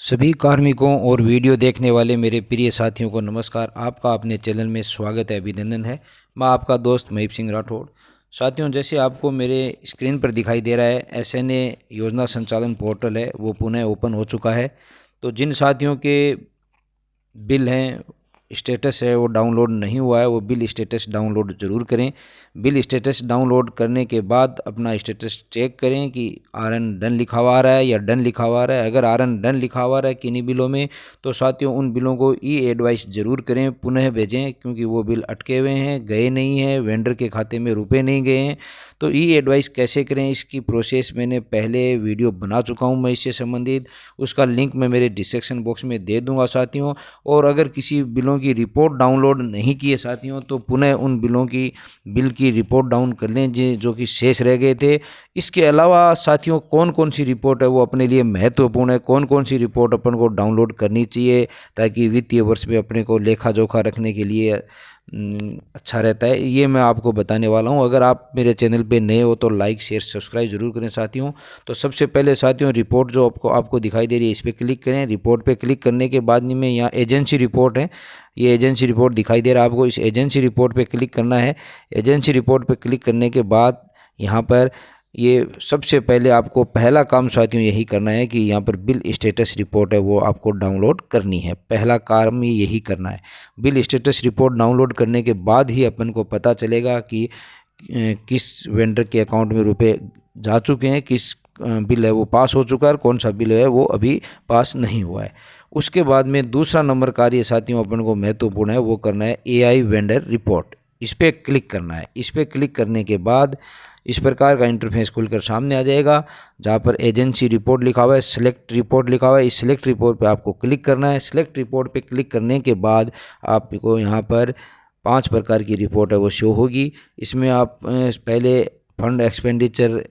सभी कार्मिकों और वीडियो देखने वाले मेरे प्रिय साथियों को नमस्कार। आपका अपने चैनल में स्वागत है, अभिनंदन है। मैं आपका दोस्त महीप सिंह राठौड़। साथियों, जैसे आपको मेरे स्क्रीन पर दिखाई दे रहा है, एसएनए योजना संचालन पोर्टल है वो पुनः ओपन हो चुका है। तो जिन साथियों के बिल हैं, स्टेटस है वो डाउनलोड नहीं हुआ है, वो बिल स्टेटस डाउनलोड ज़रूर करें। बिल स्टेटस डाउनलोड करने के बाद अपना स्टेटस चेक करें कि आरएन डन लिखा हुआ आ रहा है या डन लिखा हुआ आ रहा है। अगर आरएन डन लिखा हुआ आ रहा है किन्हीं बिलों में, तो साथियों उन बिलों को ई एडवाइस ज़रूर करें, पुनः भेजें, क्योंकि वो बिल अटके हुए हैं, गए नहीं हैं, वेंडर के खाते में रुपए नहीं गए हैं। तो ई एडवाइस कैसे करें, इसकी प्रोसेस मैंने पहले वीडियो बना चुका हूँ मैं इससे संबंधित, उसका लिंक मैं मेरे डिस्क्रिप्शन बॉक्स में दे दूँगा साथियों। और अगर किसी बिलों की रिपोर्ट डाउनलोड नहीं की है साथियों, तो पुनः उन बिल की रिपोर्ट डाउन कर लें जो कि शेष रह गए थे। इसके अलावा साथियों कौन कौन सी रिपोर्ट है वो अपने लिए महत्वपूर्ण है, कौन कौन सी रिपोर्ट अपन को डाउनलोड करनी चाहिए ताकि वित्तीय वर्ष में अपने को लेखा जोखा रखने के लिए अच्छा रहता है, ये मैं आपको बताने वाला हूं। अगर आप मेरे चैनल पे नए हो तो लाइक शेयर सब्सक्राइब जरूर करें साथियों। तो सबसे पहले साथियों रिपोर्ट जो आपको दिखाई दे रही है इस पर क्लिक करें। रिपोर्ट पे क्लिक करने के बाद में यहाँ एजेंसी रिपोर्ट है, ये एजेंसी रिपोर्ट दिखाई दे रहा है आपको। इस एजेंसी रिपोर्ट पे क्लिक करना है। एजेंसी रिपोर्ट पे क्लिक करने के बाद यहाँ पर ये सबसे पहले आपको पहला काम साथियों यही करना है कि यहाँ पर बिल स्टेटस रिपोर्ट है वो आपको डाउनलोड करनी है। पहला काम ही यही करना है। बिल स्टेटस रिपोर्ट डाउनलोड करने के बाद ही अपन को पता चलेगा कि किस वेंडर के अकाउंट में रुपए जा चुके हैं, किस बिल है वो पास हो चुका है और कौन सा बिल है वो अभी पास नहीं हुआ है। उसके बाद में दूसरा नंबर कार्य साथियों अपन को महत्वपूर्ण है वो करना है एआई वेंडर रिपोर्ट। इस पर क्लिक करना है। इस पर क्लिक करने के बाद इस प्रकार का इंटरफेस खुलकर सामने आ जाएगा, जहाँ पर एजेंसी रिपोर्ट लिखा हुआ है, सिलेक्ट रिपोर्ट लिखा हुआ है। इस सिलेक्ट रिपोर्ट पे आपको क्लिक करना है। सिलेक्ट रिपोर्ट पे क्लिक करने के बाद आपको यहाँ पर 5 प्रकार की रिपोर्ट है वो शो होगी। इसमें आप पहले फंड एक्सपेंडिचर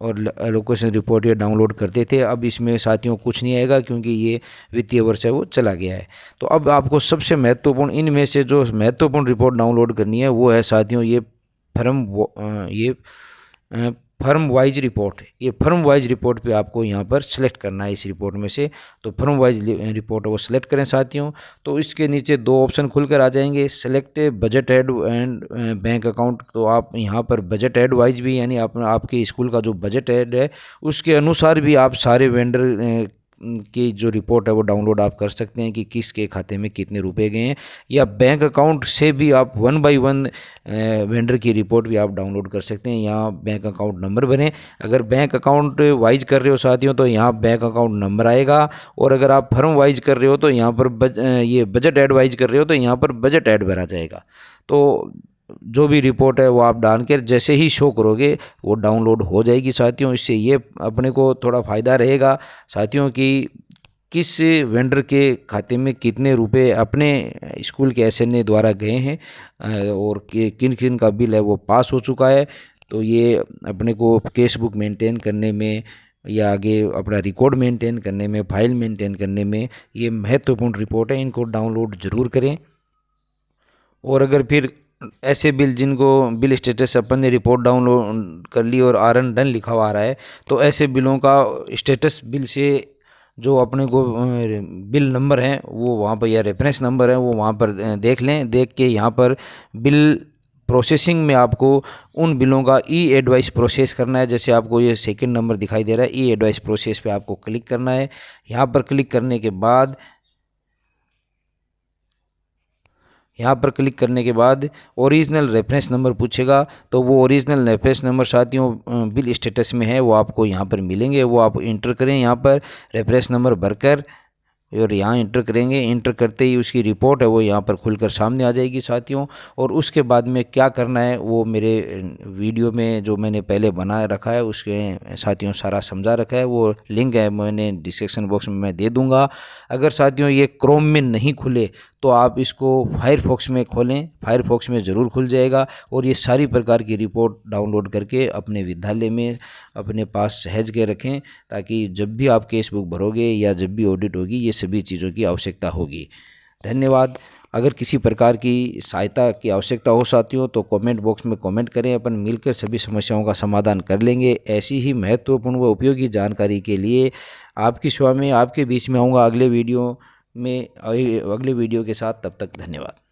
और एलोकेशन रिपोर्ट ये डाउनलोड करते थे। अब इसमें साथियों कुछ नहीं आएगा क्योंकि ये वित्तीय वर्ष है वो चला गया है। तो अब आपको सबसे महत्वपूर्ण इनमें से जो महत्वपूर्ण रिपोर्ट डाउनलोड करनी है वो है साथियों ये फर्म वाइज रिपोर्ट। ये फर्म वाइज रिपोर्ट पे आपको यहाँ पर सिलेक्ट करना है इस रिपोर्ट में से। तो फर्म वाइज रिपोर्ट को सिलेक्ट करें साथियों। तो इसके नीचे 2 ऑप्शन खुलकर आ जाएंगे, select budget head and bank account. तो आप यहाँ पर बजट हेड वाइज भी यानी आपके स्कूल का जो बजट हेड है उसके अनुसार भी आप सारे वेंडर की जो रिपोर्ट है वो डाउनलोड आप कर सकते हैं कि किसके खाते में कितने रुपए गए हैं, या बैंक अकाउंट से भी आप 1 बाय 1 वेंडर की रिपोर्ट भी आप डाउनलोड कर सकते हैं। यहाँ बैंक अकाउंट नंबर भरें। अगर बैंक अकाउंट वाइज कर रहे हो साथियों तो यहाँ बैंक अकाउंट नंबर आएगा, और अगर आप फर्म वाइज कर रहे हो तो यहाँ पर ये बजट ऐड वाइज कर रहे हो तो यहाँ पर बजट ऐड भरा जाएगा। तो जो भी रिपोर्ट है वो आप डाल कर जैसे ही शो करोगे वो डाउनलोड हो जाएगी साथियों। इससे ये अपने को थोड़ा फ़ायदा रहेगा साथियों कि किस वेंडर के खाते में कितने रुपए अपने स्कूल के एसएनए द्वारा गए हैं और किन किन का बिल है वो पास हो चुका है। तो ये अपने को केस बुक मेंटेन करने में या आगे अपना रिकॉर्ड मेंटेन करने में, फाइल मेंटेन करने में ये महत्वपूर्ण रिपोर्ट है। इनको डाउनलोड ज़रूर करें। और अगर फिर ऐसे बिल जिनको बिल स्टेटस अपन ने रिपोर्ट डाउनलोड कर ली और आरएन डन लिखा हुआ आ रहा है, तो ऐसे बिलों का स्टेटस बिल से जो अपने को बिल नंबर है वो वहाँ पर, या रेफरेंस नंबर है वो वहाँ पर देख लें। देख के यहाँ पर बिल प्रोसेसिंग में आपको उन बिलों का ई एडवाइस प्रोसेस करना है। जैसे आपको ये सेकंड नंबर दिखाई दे रहा है, ई एडवाइस प्रोसेस पे आपको क्लिक करना है। यहाँ पर क्लिक करने के बाद ओरिजिनल रेफरेंस नंबर पूछेगा, तो वो ओरिजिनल रेफरेंस नंबर साथियों बिल स्टेटस में है वो आपको यहाँ पर मिलेंगे। वो आप इंटर करें यहाँ पर रेफरेंस नंबर भरकर, और यहाँ इंटर करेंगे। इंटर करते ही उसकी रिपोर्ट है वो यहाँ पर खुलकर सामने आ जाएगी साथियों। और उसके बाद में क्या करना है वो मेरे वीडियो में जो मैंने पहले बना रखा है उसके साथियों सारा समझा रखा है, वो लिंक है मैंने डिस्क्रिप्शन बॉक्स में मैं दे दूँगा। अगर साथियों ये क्रोम में नहीं खुले तो आप इसको फायरफॉक्स में खोलें, फायरफॉक्स में ज़रूर खुल जाएगा। और ये सारी प्रकार की रिपोर्ट डाउनलोड करके अपने विद्यालय में अपने पास सहज के रखें, ताकि जब भी आप केस बुक भरोगे या जब भी ऑडिट होगी ये सभी चीज़ों की आवश्यकता होगी। धन्यवाद। अगर किसी प्रकार की सहायता की आवश्यकता हो साथियों तो कमेंट बॉक्स में कमेंट करें, अपन मिलकर सभी समस्याओं का समाधान कर लेंगे। ऐसी ही महत्वपूर्ण व उपयोगी जानकारी के लिए आपकी सेवा में आपके बीच में आऊँगा अगले वीडियो के साथ। तब तक धन्यवाद।